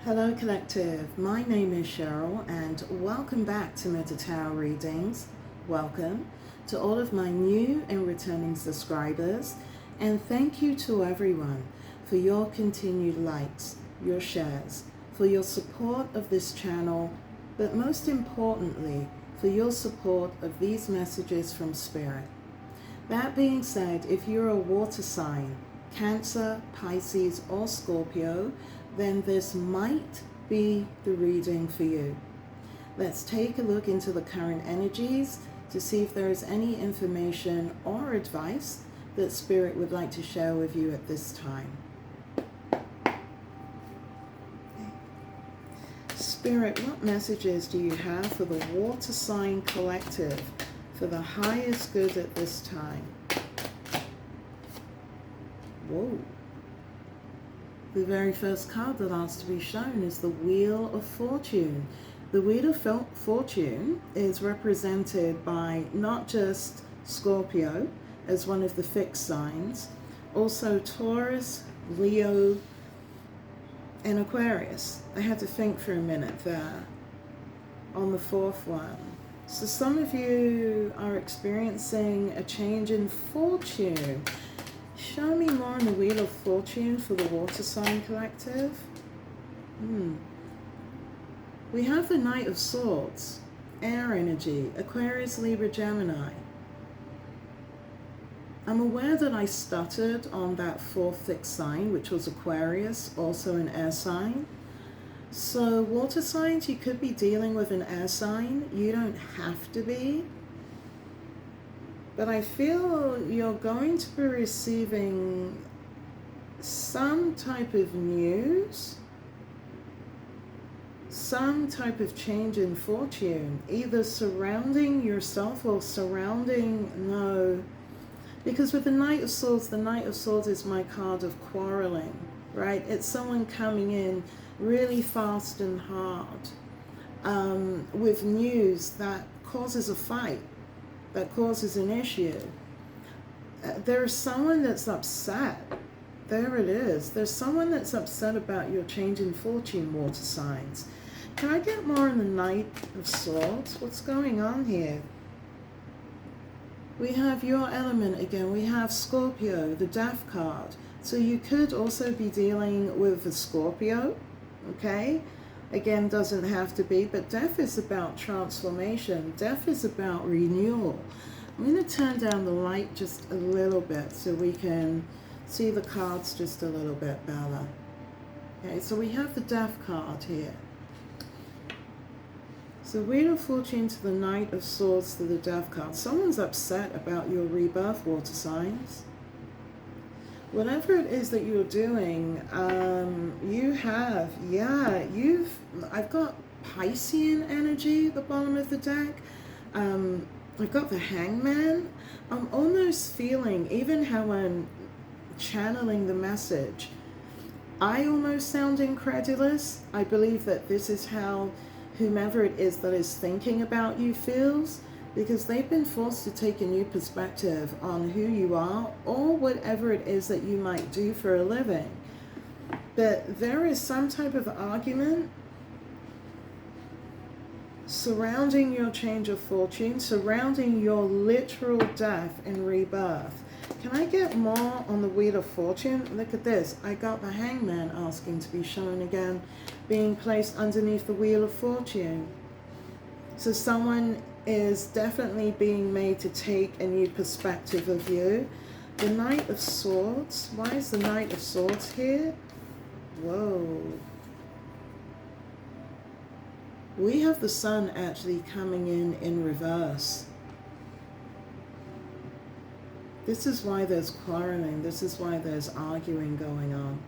Hello Collective, my name is Cheryl and welcome back to Tarot Readings. Welcome to all of my new and returning subscribers, and thank you to everyone for your continued likes, your shares, for your support of this channel, but most importantly for your support of these messages from Spirit. That being said, if you're a water sign, Cancer, Pisces or Scorpio, then this might be the reading for you. Let's take a look into the current energies to see if there is any information or advice that Spirit would like to share with you at this time. Spirit, what messages do you have for the water sign collective for the highest good at this time? Whoa. The very first card that asks to be shown is the Wheel of Fortune. The Wheel of Fortune is represented by not just Scorpio as one of the fixed signs, also Taurus, Leo, and Aquarius. I had to think for a minute there on the fourth one. So some of you are experiencing a change in fortune. Show me more on the Wheel of Fortune for the Water Sign Collective. We have the Knight of Swords, air energy, Aquarius, Libra, Gemini. I'm aware that I stuttered on that fourth fixed sign, which was Aquarius, also an air sign. So water signs, you could be dealing with an air sign. You don't have to be. But I feel you're going to be receiving some type of news, some type of change in fortune, either surrounding yourself or surrounding, no, because with the Knight of Swords is my card of quarreling, right? It's someone coming in really fast and hard with news that causes a fight, that causes an issue. There's someone that's upset. There it is. There's someone that's upset about your change in fortune, water signs. Can I get more on the Knight of Swords? What's going on here? We have your element again. We have Scorpio, the Death card. So you could also be dealing with a Scorpio, okay? Again, doesn't have to be, but death is about transformation. Death is about renewal. I'm going to turn down the light just a little bit so we can see the cards just a little bit better. Okay, so we have the Death card here. So Wheel of Fortune to the Knight of Swords to the Death card. Someone's upset about your rebirth, water signs. Whatever it is that you're doing, I've got Piscean energy at the bottom of the deck. I've got the Hangman. I'm almost feeling, even how I'm channeling the message, I almost sound incredulous. I believe that this is how whomever it is that is thinking about you feels, because they've been forced to take a new perspective on who you are or whatever it is that you might do for a living. But there is some type of argument surrounding your change of fortune, surrounding your literal death and rebirth. Can I get more on the Wheel of Fortune? Look at this. I got the Hangman asking to be shown again, being placed underneath the Wheel of Fortune. So someone is definitely being made to take a new perspective of you. The Knight of Swords. Why is the Knight of Swords here? Whoa. We have the Sun actually coming in reverse. This is why there's quarreling. This is why there's arguing going on.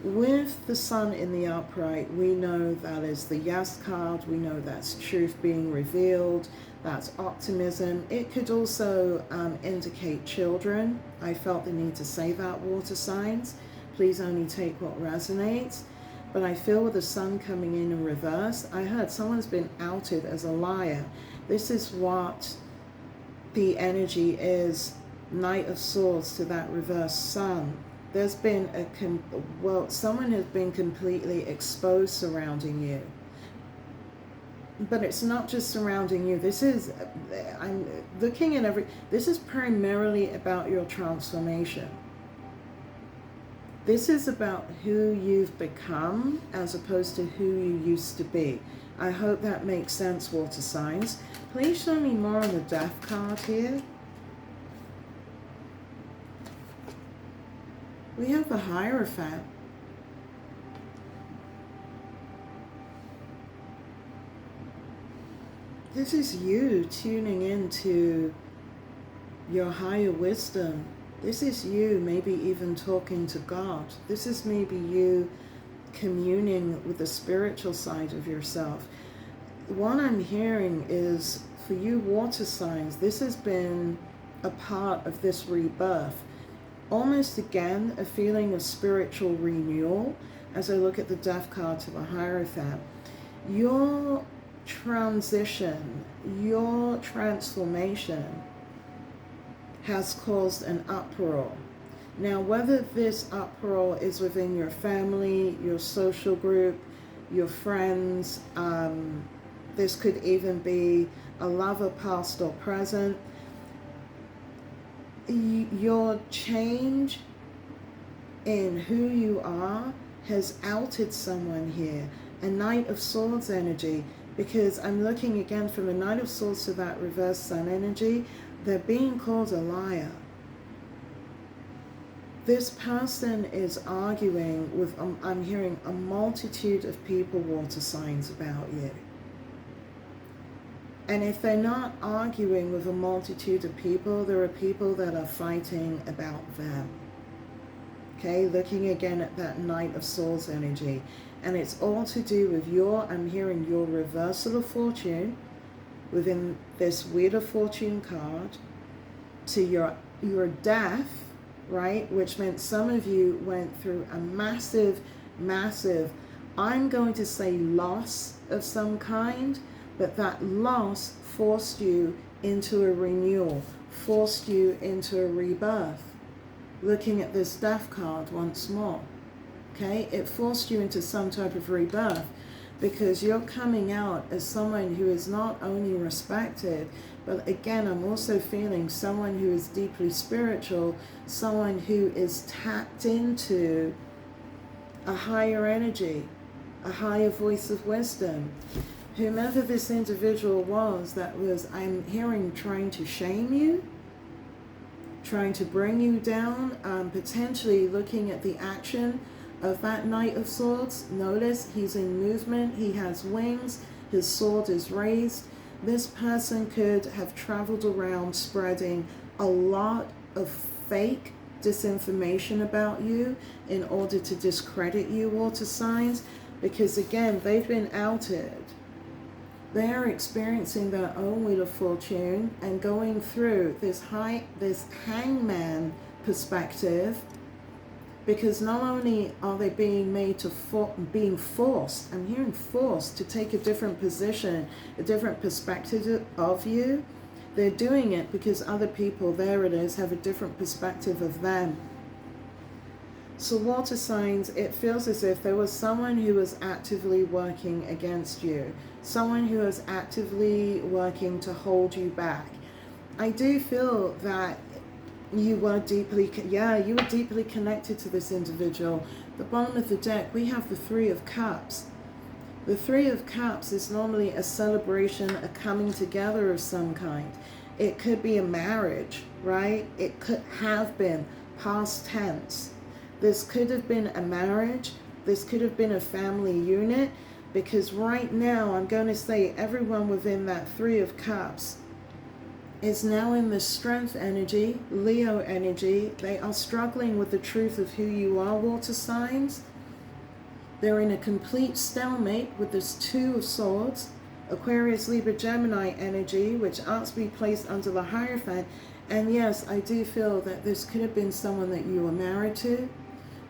With the Sun in the upright, we know that is the Yes card. We know that's truth being revealed. That's optimism. It could also indicate children. I felt the need to say that, water signs. Please only take what resonates. But I feel with the Sun coming in reverse, I heard someone's been outed as a liar. This is what the energy is. Knight of Swords to that reverse Sun. There's been someone has been completely exposed surrounding you. But it's not just surrounding you. I'm looking at this is primarily about your transformation. This is about who you've become as opposed to who you used to be. I hope that makes sense, water signs. Please show me more on the Death card here. We have the Hierophant. This is you tuning into your higher wisdom. This is you maybe even talking to God. This is maybe you communing with the spiritual side of yourself. What I'm hearing is, for you water signs, this has been a part of this rebirth. Almost again, a feeling of spiritual renewal as I look at the Death card to the Hierophant. Your transition, your transformation has caused an uproar. Now, whether this uproar is within your family, your social group, your friends, this could even be a lover, past or present, your change in who you are has outed someone here. A Knight of Swords energy, because I'm looking again from a Knight of Swords to that reverse Sun energy. They're being called a liar. This person is arguing with, I'm hearing a multitude of people, water signs, about you. And if they're not arguing with a multitude of people, there are people that are fighting about them. Okay, looking again at that Knight of Swords energy. And it's all to do with I'm hearing your reversal of fortune within this Wheel of Fortune card to your death, right? Which meant some of you went through a massive, I'm going to say loss of some kind, but that loss forced you into a renewal, forced you into a rebirth. Looking at this Death card once more. Okay, it forced you into some type of rebirth because you're coming out as someone who is not only respected, but again, I'm also feeling someone who is deeply spiritual, someone who is tapped into a higher energy, a higher voice of wisdom. Whomever this individual was that was, I'm hearing, trying to shame you, trying to bring you down, potentially looking at the action of that Knight of Swords. Notice he's in movement, he has wings, his sword is raised. This person could have traveled around spreading a lot of fake disinformation about you in order to discredit you, water signs, because again, they've been outed. They are experiencing their own Wheel of Fortune and going through this hangman perspective, because not only are they being made to being forced, I'm hearing forced to take a different position, a different perspective of you. They're doing it because other people, there it is, have a different perspective of them. So water signs, it feels as if there was someone who was actively working against you, someone who was actively working to hold you back. I do feel that you were deeply connected to this individual. The bottom of the deck, we have the Three of Cups. The Three of Cups is normally a celebration, a coming together of some kind. It could be a marriage, right? It could have been past tense. This could have been a marriage. This could have been a family unit, because right now I'm going to say everyone within that Three of Cups is now in the Strength energy, Leo energy. They are struggling with the truth of who you are, water signs. They're in a complete stalemate with this Two of Swords, Aquarius, Libra, Gemini energy, which asks to be placed under the Hierophant. And yes, I do feel that this could have been someone that you were married to.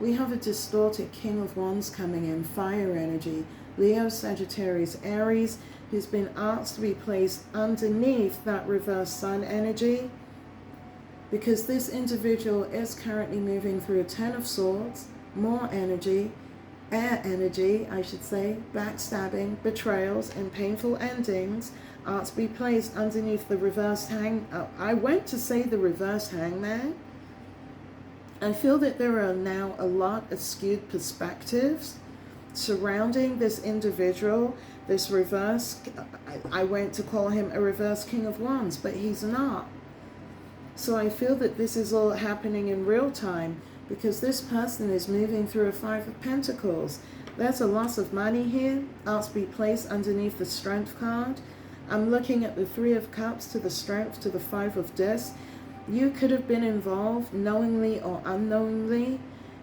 We have a distorted King of Wands coming in, fire energy, Leo, Sagittarius, Aries, who's been asked to be placed underneath that reverse Sun energy. because this individual is currently moving through a Ten of Swords, more energy, air energy, I should say, backstabbing, betrayals, and painful endings are to be placed underneath the reversed I went to say the reversed hangman. I feel that there are now a lot of skewed perspectives surrounding this individual, this reverse, I went to call him a reverse King of Wands, but he's not. So I feel that this is all happening in real time, because this person is moving through a Five of Pentacles. There's a loss of money here, asked to be placed underneath the Strength card. I'm looking at the Three of Cups to the Strength to the Five of Discs. You could have been involved, knowingly or unknowingly,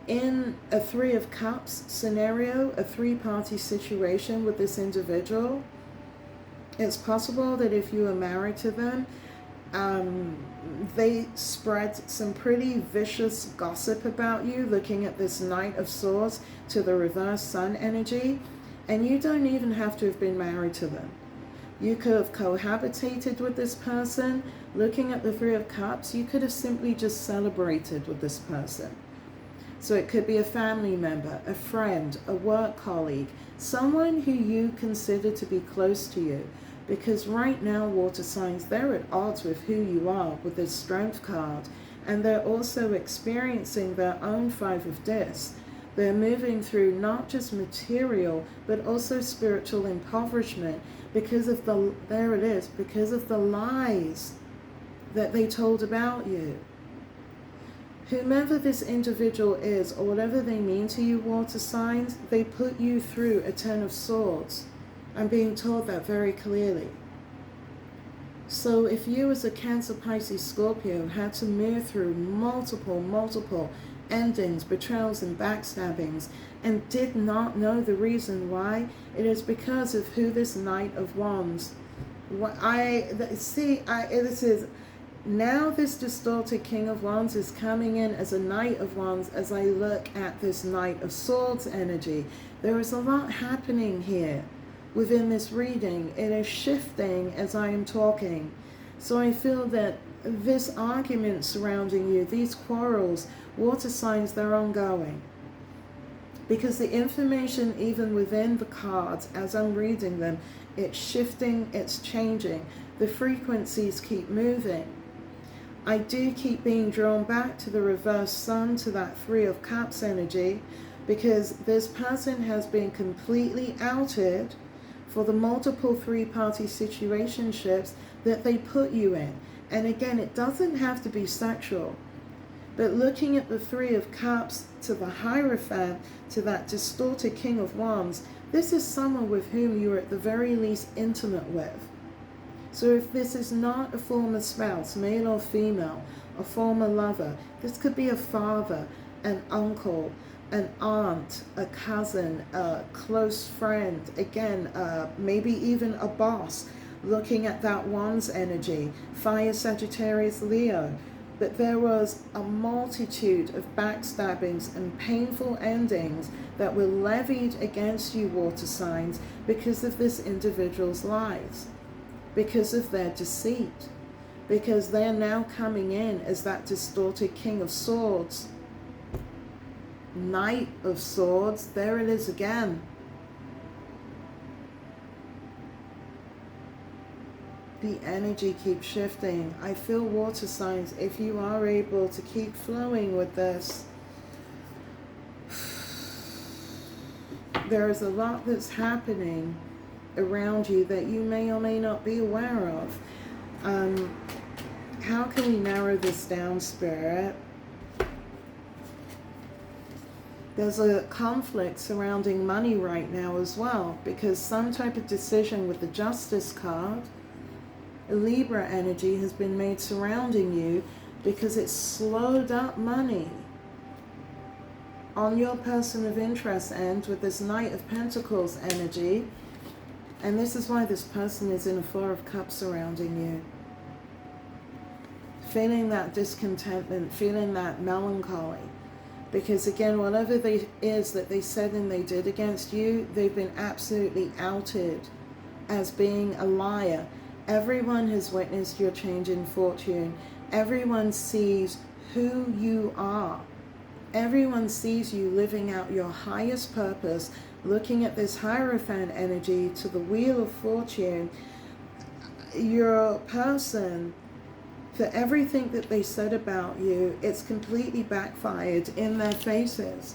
in a Three of Cups scenario, a three-party situation with this individual. It's possible that if you were married to them, they spread some pretty vicious gossip about you, looking at this Knight of Swords to the reverse Sun energy, and you don't even have to have been married to them. You could have cohabitated with this person. Looking at the Three of Cups, you could have simply just celebrated with this person. So it could be a family member, a friend, a work colleague, someone who you consider to be close to you. Because right now, water signs, they're at odds with who you are with this Strength card. And they're also experiencing their own Five of Discs. They're moving through not just material, but also spiritual impoverishment because of because of the lies that they told about you. Whomever this individual is, or whatever they mean to you, water signs, they put you through a Ten of Swords. I'm being told that very clearly. So if you as a Cancer, Pisces, Scorpio had to move through multiple endings, betrayals, and backstabbings, and did not know the reason why, it is because of who this Knight of Wands. Now this distorted King of Wands is coming in as a Knight of Wands as I look at this Knight of Swords energy. There is a lot happening here within this reading. It is shifting as I am talking. So I feel that this argument surrounding you, these quarrels, water signs, they're ongoing. Because the information even within the cards, as I'm reading them, it's shifting, it's changing. The frequencies keep moving. I do keep being drawn back to the reverse Sun, to that Three of Cups energy, because this person has been completely outed for the multiple three-party situationships that they put you in. And again, it doesn't have to be sexual. But looking at the Three of Cups to the Hierophant, to that distorted King of Wands, this is someone with whom you are at the very least intimate with. So if this is not a former spouse, male or female, a former lover, this could be a father, an uncle, an aunt, a cousin, a close friend, again, maybe even a boss, looking at that Wands energy, Fire, Sagittarius, Leo. But there was a multitude of backstabbings and painful endings that were levied against you, water signs, because of this individual's lies, because of their deceit, because they're now coming in as that distorted King of Swords, Knight of Swords. There it is again. The energy keeps shifting. I feel, water signs, if you are able to keep flowing with this, there is a lot that's happening around you that you may or may not be aware of. How can we narrow this down, Spirit? There's a conflict surrounding money right now as well, because some type of decision with the Justice card, Libra energy, has been made surrounding you because it's slowed up money on your person of interest end with this Knight of Pentacles energy. And this is why this person is in a Four of Cups surrounding you. Feeling that discontentment, feeling that melancholy. Because again, whatever it is that they said and they did against you, they've been absolutely outed as being a liar. Everyone has witnessed your change in fortune. Everyone sees who you are. Everyone sees you living out your highest purpose, looking at this Hierophant energy to the Wheel of Fortune. Your person, for everything that they said about you, it's completely backfired in their faces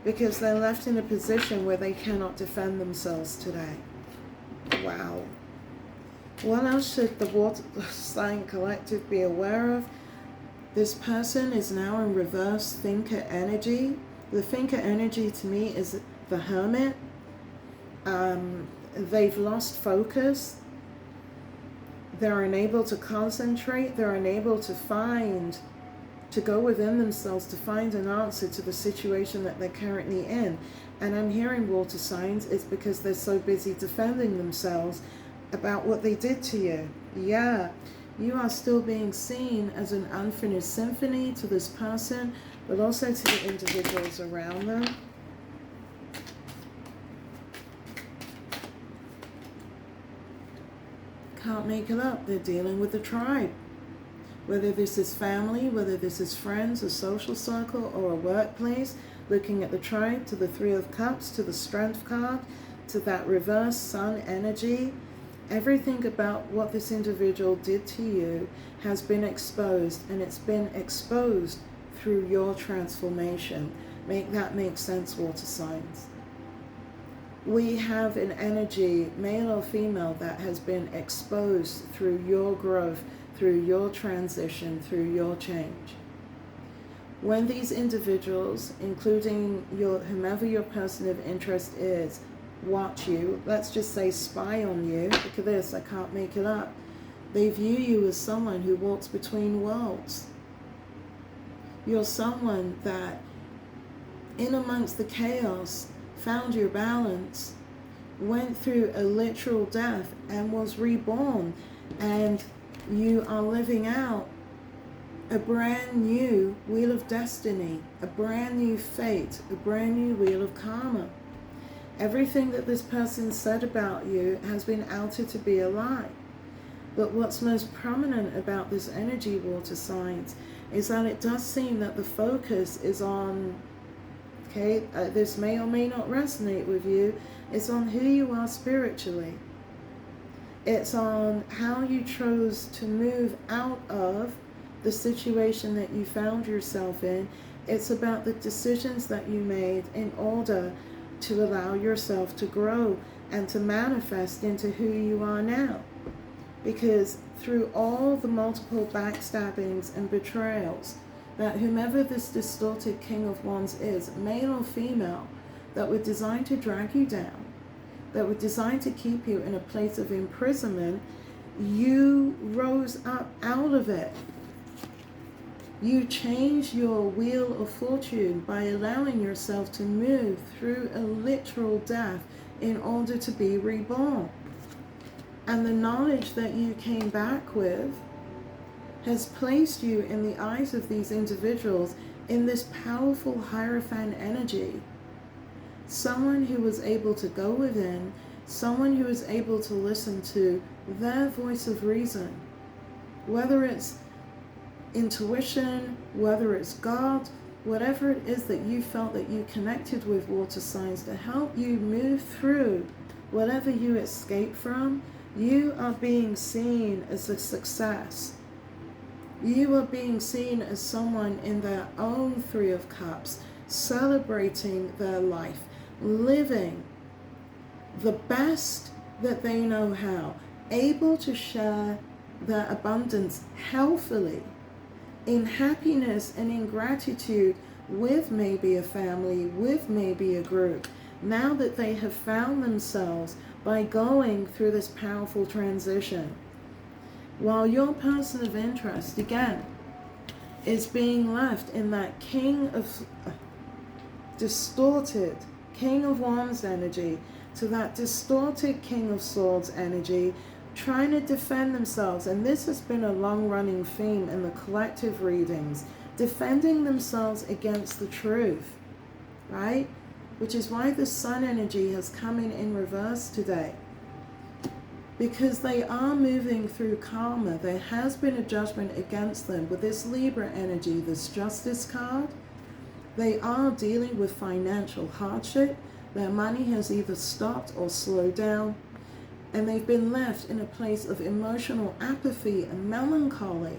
because they're left in a position where they cannot defend themselves today. Wow. What else should the water sign collective be aware of? This person is now in reverse thinker energy. The thinker energy to me is the Hermit. They've lost focus. They're unable to concentrate. They're unable to go within themselves to find an answer to the situation that they're currently in. And I'm hearing water signs, it's because they're so busy defending themselves about what they did to you. Yeah, you are still being seen as an unfinished symphony to this person, but also to the individuals around them. Can't make it up. They're dealing with the tribe. Whether this is family, whether this is friends, a social circle, or a workplace, looking at the tribe, to the Three of Cups, to the Strength card, to that reverse sun energy. Everything about what this individual did to you has been exposed, and it's been exposed through your transformation. Make that make sense, water signs. We have an energy, male or female, that has been exposed through your growth, through your transition, through your change. When these individuals, including whomever your person of interest is, watch you, let's just say spy on you, look at this, I can't make it up. They view you as someone who walks between worlds. You're someone that, in amongst the chaos, found your balance, went through a literal death and was reborn, and you are living out a brand new wheel of destiny, a brand new fate, a brand new wheel of karma. Everything that this person said about you has been outed to be a lie. But what's most prominent about this energy, water signs, is that it does seem that the focus is on, this may or may not resonate with you, it's on who you are spiritually. It's on how you chose to move out of the situation that you found yourself in. It's about the decisions that you made in order to allow yourself to grow and to manifest into who you are now. Because through all the multiple backstabbings and betrayals, that whomever this distorted King of Wands is, male or female, that were designed to drag you down, that were designed to keep you in a place of imprisonment, you rose up out of it. You change your wheel of fortune by allowing yourself to move through a literal death in order to be reborn. And the knowledge that you came back with has placed you in the eyes of these individuals in this powerful Hierophant energy. Someone who was able to go within, someone who was able to listen to their voice of reason, whether it's intuition, whether it's God, whatever it is that you felt that you connected with, water signs, to help you move through whatever you escape from. You are being seen as a success. You are being seen as someone in their own Three of Cups, celebrating their life, living the best that they know how, able to share their abundance healthily, in happiness and in gratitude with maybe a family, with maybe a group, now that they have found themselves by going through this powerful transition. While your person of interest, again, is being left in that distorted King of Wands energy to that distorted King of Swords energy, trying to defend themselves. And this has been a long-running theme in the collective readings, defending themselves against the truth, right? Which is why the sun energy has come in reverse today. because they are moving through karma. There has been a judgment against them. With this Libra energy, this Justice card, they are dealing with financial hardship. Their money has either stopped or slowed down, and they've been left in a place of emotional apathy and melancholy,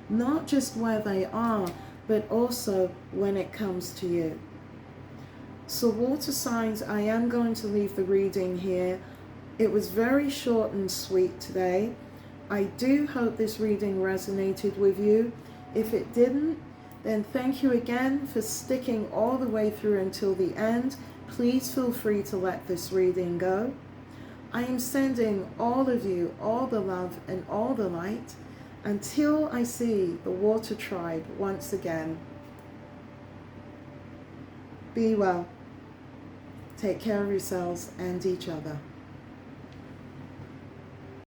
not just where they are, but also when it comes to you. So water signs, I am going to leave the reading here. It was very short and sweet today. I do hope this reading resonated with you. If it didn't, then thank you again for sticking all the way through until the end. Please feel free to let this reading go. I am sending all of you all the love and all the light until I see the Water Tribe once again. Be well. Take care of yourselves and each other.